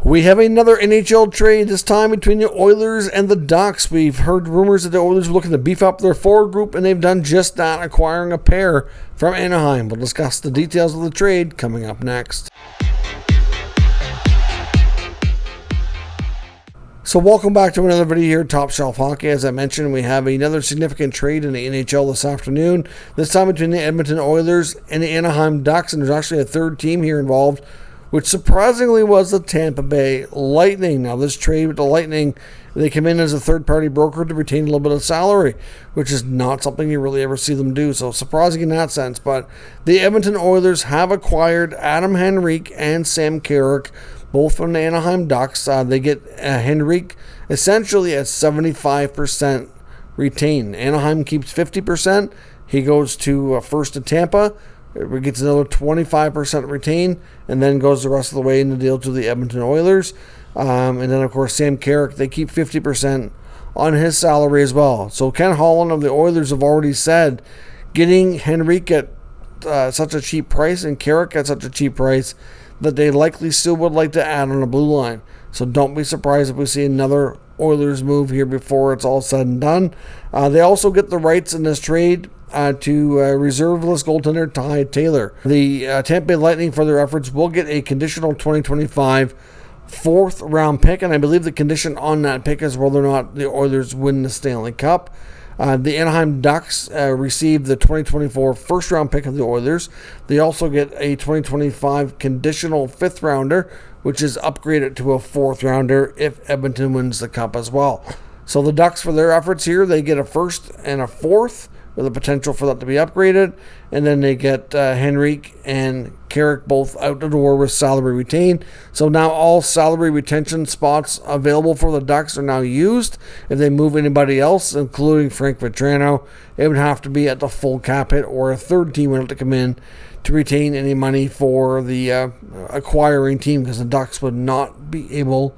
We have another NHL trade, this time between the Oilers and the Ducks. We've heard rumors that the Oilers were looking to beef up their forward group, and they've done just that, acquiring a pair from Anaheim. We'll discuss the details of the trade coming up next. So welcome back to another video here, Top Shelf Hockey. As I mentioned, we have another significant trade in the NHL this afternoon, this time between the Edmonton Oilers and the Anaheim Ducks, and there's actually a third team here involved, which surprisingly was the Tampa Bay Lightning. Now, this trade with the Lightning, they come in as a third-party broker to retain a little bit of salary, which is not something you really ever see them do, so surprising in that sense. But the Edmonton Oilers have acquired Adam Henrique and Sam Carrick, both from the Anaheim Ducks. They get Henrique essentially at 75% retained. Anaheim keeps 50%. He goes to first to Tampa. It gets another 25% retained, and then goes the rest of the way in the deal to the Edmonton Oilers. And then, of course, Sam Carrick, they keep 50% on his salary as well. So Ken Holland of the Oilers have already said getting Henrique at such a cheap price and Carrick at such a cheap price that they likely still would like to add on the blue line. So don't be surprised if we see another Oilers move here before it's all said and done. They also get the rights in this trade to reserve-less goaltender Ty Taylor. The Tampa Bay Lightning, for their efforts, will get a conditional 2025 fourth-round pick, and I believe the condition on that pick is whether or not the Oilers win the Stanley Cup. The Anaheim Ducks receive the 2024 first-round pick of the Oilers. They also get a 2025 conditional fifth-rounder, which is upgraded to a fourth-rounder if Edmonton wins the Cup as well. So the Ducks, for their efforts here, they get a first and a fourth, with the potential for that to be upgraded, and then they get Henrique and Carrick both out the door with salary retained. So now all salary retention spots available for the Ducks are now used. If they move anybody else, including Frank Vetrano, it would have to be at the full cap hit, or a third team would have to come in to retain any money for the acquiring team, because the Ducks would not be able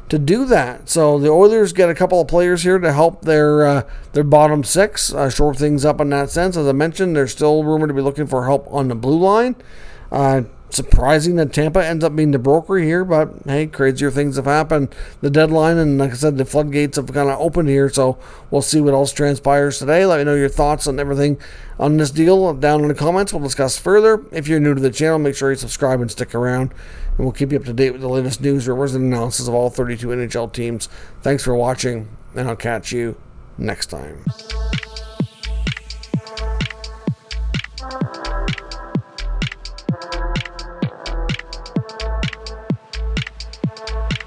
to do that. So the Oilers get a couple of players here to help their bottom six, shore things up in that sense. As I mentioned, they're still rumored to be looking for help on the blue line. Surprising that Tampa ends up being the broker here, but hey, crazier things have happened. The deadline, and like I said, the floodgates have kind of opened here, so we'll see what else transpires today. Let me know your thoughts on everything on this deal down in the comments. We'll discuss further. If you're new to the channel, make sure you subscribe and stick around, and we'll keep you up to date with the latest news, rumors, and analysis of all 32 NHL teams. Thanks for watching, and I'll catch you next time.